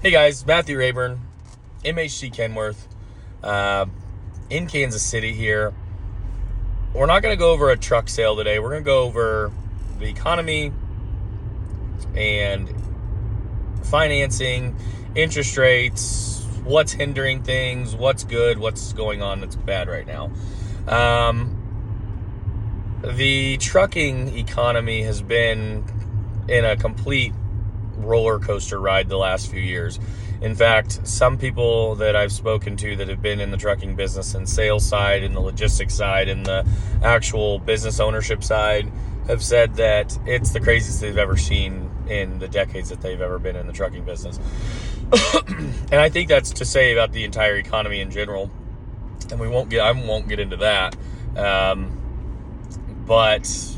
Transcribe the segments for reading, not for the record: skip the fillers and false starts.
Hey guys, Matthew Rayburn, MHC Kenworth, in Kansas City here. We're not going to go over a truck sale today. We're going to go over the economy and financing, interest rates, what's hindering things, what's good, what's going on that's bad right now. The trucking economy has been in a complete roller coaster ride the last few years. In fact, some people that I've spoken to that have been in the trucking business and sales side and the logistics side and the actual business ownership side have said that it's the craziest they've ever seen in the decades that they've ever been in the trucking business. And I think that's to say about the entire economy in general. And I won't get into that. But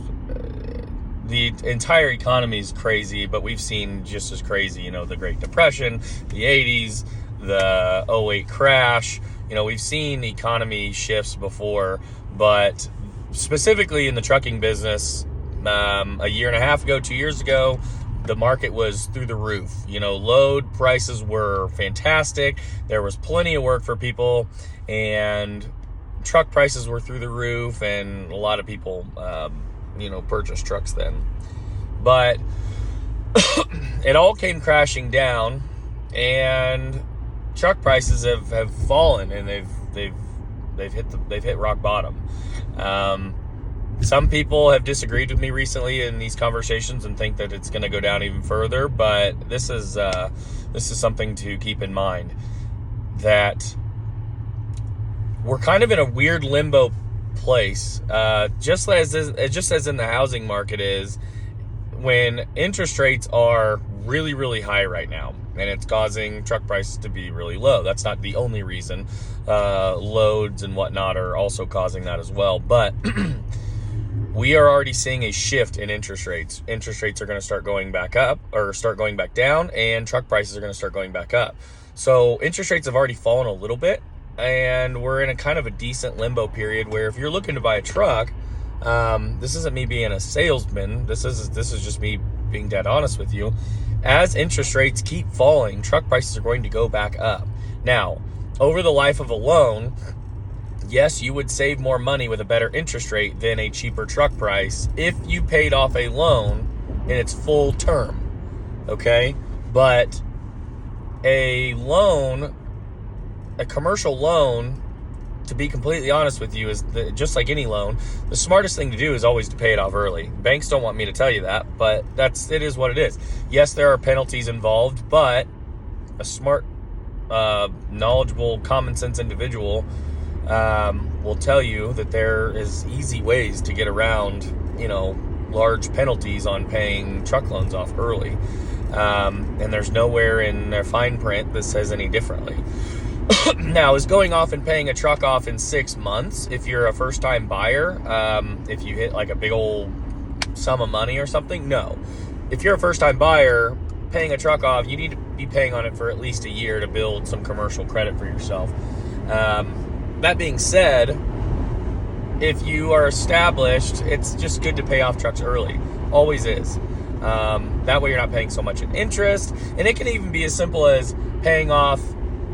the entire economy is crazy, but we've seen just as crazy, the Great Depression, the 80s, the 08 crash. We've seen economy shifts before, but specifically in the trucking business, a year and a half ago, 2 years ago, the market was through the roof. Load prices were fantastic. There was plenty of work for people, and truck prices were through the roof, and a lot of people purchase trucks then. But it all came crashing down, and truck prices have fallen, and they've hit rock bottom. Some people have disagreed with me recently in these conversations and think that it's going to go down even further, but this is something to keep in mind, that we're kind of in a weird limbo place, just as in the housing market is, when interest rates are really, really high right now, and it's causing truck prices to be really low. That's not the only reason. Loads and whatnot are also causing that as well, but we are already seeing a shift in interest rates. Interest rates are going to start going back up, or start going back down, and truck prices are going to start going back up. So interest rates have already fallen a little bit, and we're in a kind of a decent limbo period where if you're looking to buy a truck, this isn't me being a salesman. This is just me being dead honest with you. As interest rates keep falling, truck prices are going to go back up. Now, over the life of a loan, yes, you would save more money with a better interest rate than a cheaper truck price if you paid off a loan in its full term. Okay? But a commercial loan, to be completely honest with you, is just like any loan, the smartest thing to do is always to pay it off early. Banks don't want me to tell you that, but it is what it is. Yes, there are penalties involved, but a smart, knowledgeable, common sense individual will tell you that there is easy ways to get around, large penalties on paying truck loans off early. And there's nowhere in their fine print that says any differently. Now, is going off and paying a truck off in 6 months, if you're a first-time buyer, if you hit like a big old sum of money or something? No. If you're a first-time buyer, paying a truck off, you need to be paying on it for at least a year to build some commercial credit for yourself. That being said, if you are established, it's just good to pay off trucks early. Always is. That way you're not paying so much in interest. And it can even be as simple as paying off,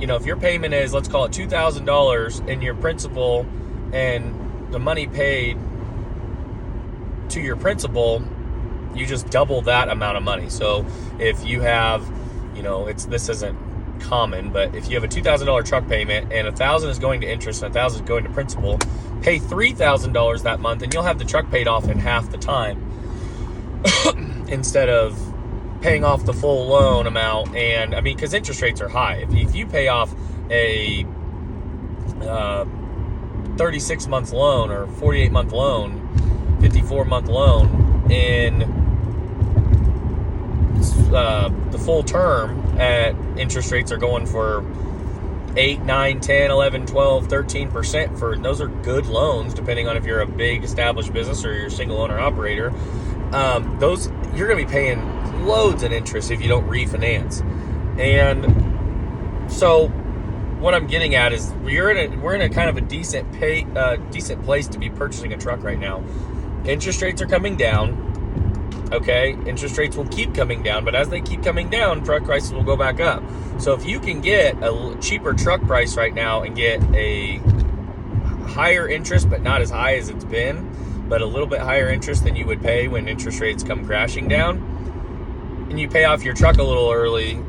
if your payment is, let's call it $2,000, and your principal and the money paid to your principal, you just double that amount of money. So if you have, this isn't common, but if you have a $2,000 truck payment and $1,000 is going to interest and $1,000 is going to principal, pay $3,000 that month, and you'll have the truck paid off in half the time instead of paying off the full loan amount. And because interest rates are high. If you pay off a 36-month loan or 48-month loan, 54-month loan in the full term, at interest rates are going for 8, 9, 10, 11, 12, 13% for, those are good loans, depending on if you're a big established business or you're a single owner operator. Those, you're going to be paying loads in interest if you don't refinance. And so what I'm getting at is we're in a kind of a decent place to be purchasing a truck right now. Interest rates are coming down. okay, interest rates will keep coming down, but as they keep coming down, truck prices will go back up. So if you can get a cheaper truck price right now and get a higher interest, but not as high as it's been, but a little bit higher interest than you would pay when interest rates come crashing down, and you pay off your truck a little early,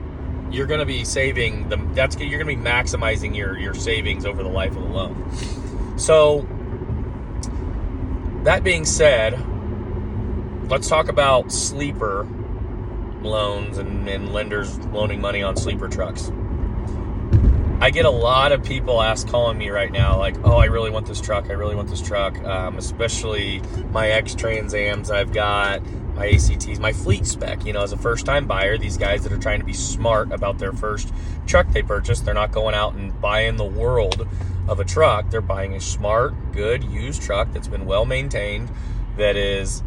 you're going to be saving them. You're going to be maximizing your savings over the life of the loan. So that being said, let's talk about sleeper loans and lenders loaning money on sleeper trucks. I get a lot of people calling me right now, like, oh, I really want this truck. Especially my X-Trans Ams I've got, my ACTs, my fleet spec. As a first-time buyer, these guys that are trying to be smart about their first truck they purchase, they're not going out and buying the world of a truck. They're buying a smart, good, used truck that's been well-maintained, that is,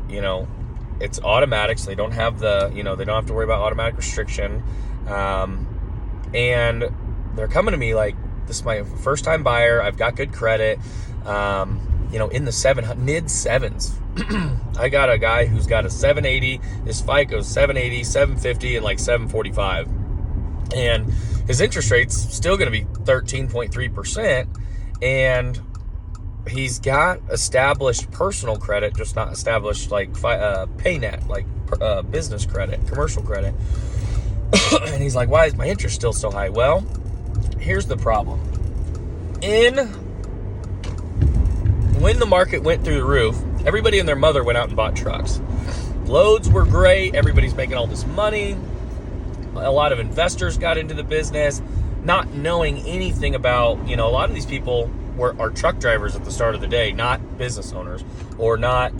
it's automatic, so they don't have they don't have to worry about automatic restriction. And they're coming to me like, this is my first time buyer. I've got good credit, in the mid sevens. I got a guy who's got a 780. His FICO's 780, 750, and like 745. And his interest rate's still going to be 13.3%. And he's got established personal credit, just not established like PayNet, like business credit, commercial credit. And he's like, why is my interest still so high? Well, here's the problem. When the market went through the roof, everybody and their mother went out and bought trucks. Loads were great. Everybody's making all this money. A lot of investors got into the business, not knowing anything about, a lot of these people are truck drivers at the start of the day, not business owners or not,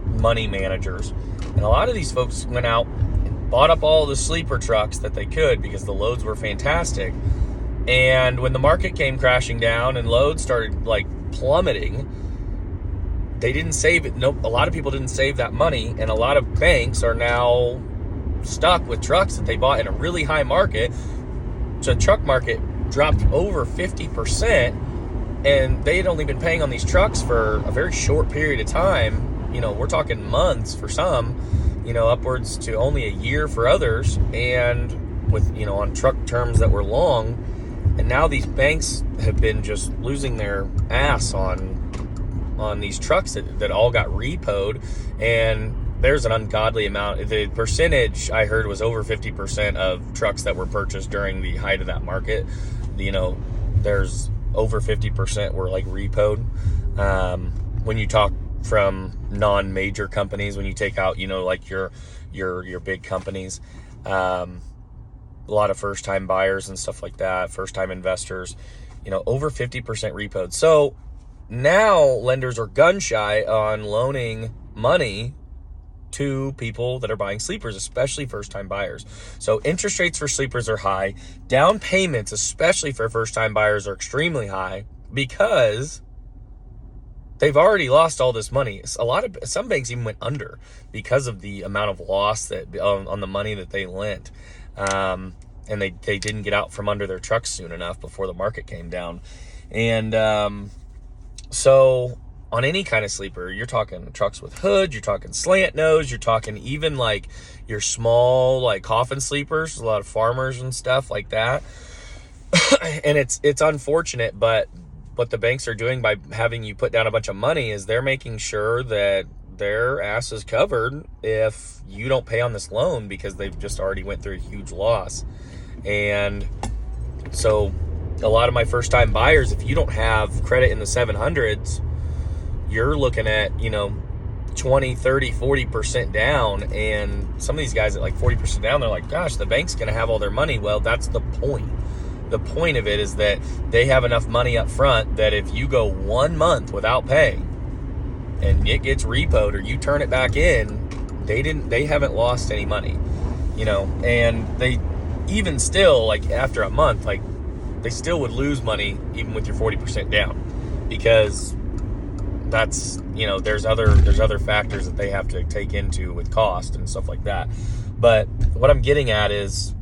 money managers. And a lot of these folks went out and bought up all the sleeper trucks that they could because the loads were fantastic. And when the market came crashing down and loads started like plummeting, they didn't save it. Nope, a lot of people didn't save that money, and a lot of banks are now stuck with trucks that they bought in a really high market. So the truck market dropped over 50%, and they had only been paying on these trucks for a very short period of time. We're talking months for some, upwards to only a year for others, and with, on truck terms that were long. And now these banks have been just losing their ass on these trucks that all got repoed, and there's an ungodly amount. The percentage I heard was over 50% of trucks that were purchased during the height of that market. There's over 50% were like repoed. When you talk from non-major companies, when you take out, like your big companies, a lot of first-time buyers and stuff like that, first-time investors, over 50% repoed. So now lenders are gun shy on loaning money to people that are buying sleepers, especially first-time buyers. So interest rates for sleepers are high. Down payments, especially for first-time buyers, are extremely high because they've already lost all this money. Some banks even went under because of the amount of loss that on the money that they lent. And they didn't get out from under their trucks soon enough before the market came down. And so on any kind of sleeper, you're talking trucks with hoods, you're talking slant nose, you're talking even like your small like coffin sleepers, a lot of farmers and stuff like that. And it's unfortunate, but what the banks are doing by having you put down a bunch of money is they're making sure that their ass is covered if you don't pay on this loan, because they've just already went through a huge loss. And so a lot of my first time buyers, if you don't have credit in the 700s, you're looking at, 20, 30, 40% down. And some of these guys at like 40% down, they're like, gosh, the bank's going to have all their money. Well, that's the point. The point of it is that they have enough money up front that if you go 1 month without paying and it gets repoed or you turn it back in, they haven't lost any money, and they even still, like after a month, like they still would lose money even with your 40% down, because that's, there's other factors that they have to take into with cost and stuff like that. But what I'm getting at is,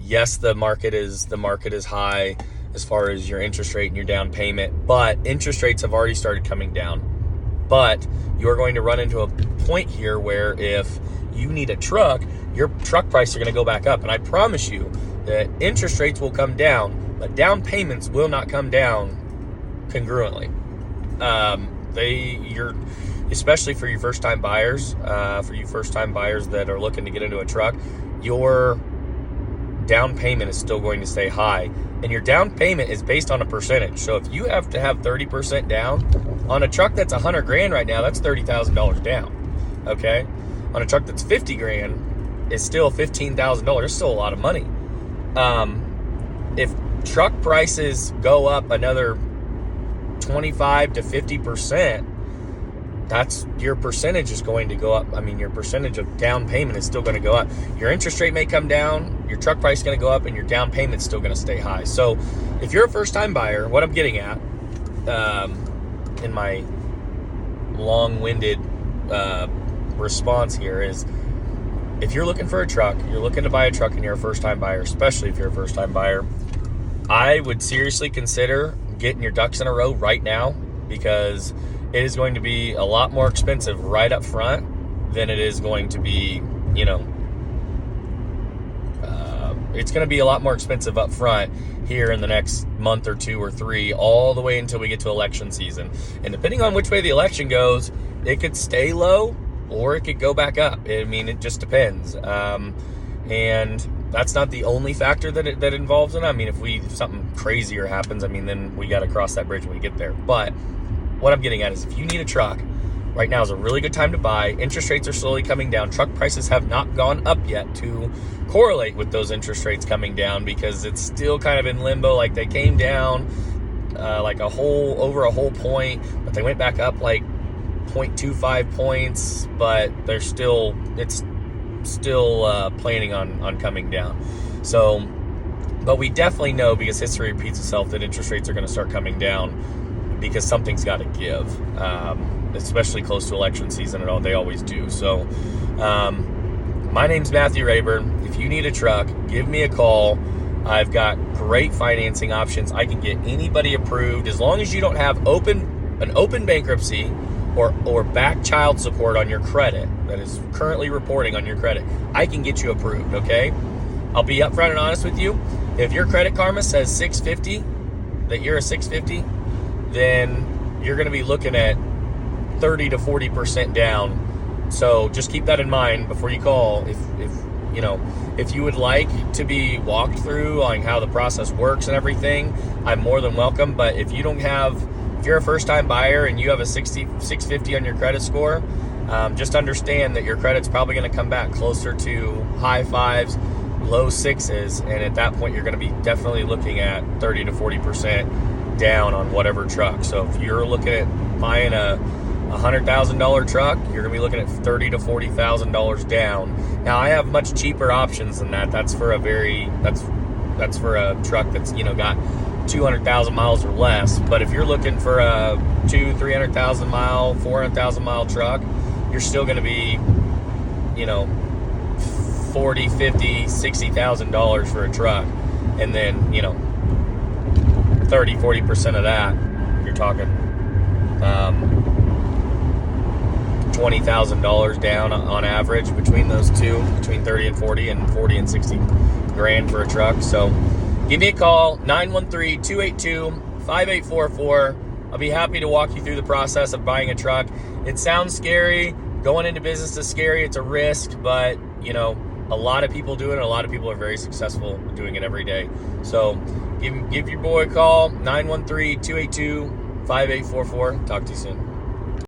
yes, the market is high as far as your interest rate and your down payment, but interest rates have already started coming down. But you're going to run into a point here where if you need a truck, your truck prices are going to go back up. And I promise you that interest rates will come down, but down payments will not come down congruently. Especially for you first-time buyers, that are looking to get into a truck, your down payment is still going to stay high. And your down payment is based on a percentage. So if you have to have 30% down on a truck that's $100,000 right now, that's $30,000 down. Okay, on a truck that's $50,000, it's still $15,000. It's still a lot of money. If truck prices go up another 25 to 50%, that's your percentage is going to go up. I mean, your percentage of down payment is still going to go up. Your interest rate may come down, your truck price is going to go up, and your down payment's still going to stay high. So if you're a first-time buyer, what I'm getting at in my long-winded response here is, if you're looking for a truck, you're looking to buy a truck and you're a first-time buyer, especially if you're a first-time buyer, I would seriously consider getting your ducks in a row right now, because it is going to be a lot more expensive right up front than it is going to be, it's going to be a lot more expensive up front here in the next month or 2 or 3, all the way until we get to election season. And depending on which way the election goes, it could stay low or it could go back up. I mean, it just depends. And that's not the only factor that involves it. I mean, if something crazier happens, I mean, then we got to cross that bridge when we get there. But what I'm getting at is, if you need a truck, right now is a really good time to buy. Interest rates are slowly coming down. Truck prices have not gone up yet to correlate with those interest rates coming down, because it's still kind of in limbo. Like, they came down over a whole point, but they went back up like 0.25 points, but it's still planning on coming down. So, but we definitely know, because history repeats itself, that interest rates are going to start coming down, because something's got to give, especially close to election season, and they always do. So my name's Matthew Rayburn. If you need a truck, give me a call. I've got great financing options. I can get anybody approved, as long as you don't have an open bankruptcy or back child support on your credit that is currently reporting on your credit. I can get you approved, okay? I'll be upfront and honest with you. If your Credit Karma says 650, that you're a 650, then you're going to be looking at 30 to 40% down. So just keep that in mind before you call. If you would like to be walked through on how the process works and everything, I'm more than welcome. But if you're a first-time buyer and you have a 650 on your credit score, just understand that your credit's probably going to come back closer to high 5s, low 6s, and at that point you're going to be definitely looking at 30 to 40% down on whatever truck. So if you're looking at buying a $100,000 truck, you're gonna be looking at $30,000 to $40,000 down. Now, I have much cheaper options than that. That's for a truck that's got 200,000 miles or less. But if you're looking for a 300,000 mile, 400,000 mile truck, you're still gonna be $40,000, $50,000, $60,000 for a truck, and then 30-40% of that, you're talking $20,000 down on average between those two, between 30 and 40, and 40 and 60 grand for a truck. So give me a call, 913-282-5844. I'll be happy to walk you through the process of buying a truck. It sounds scary. Going into business is scary. It's a risk, but a lot of people do it, and a lot of people are very successful doing it every day. So give your boy a call, 913-282-5844. Talk to you soon.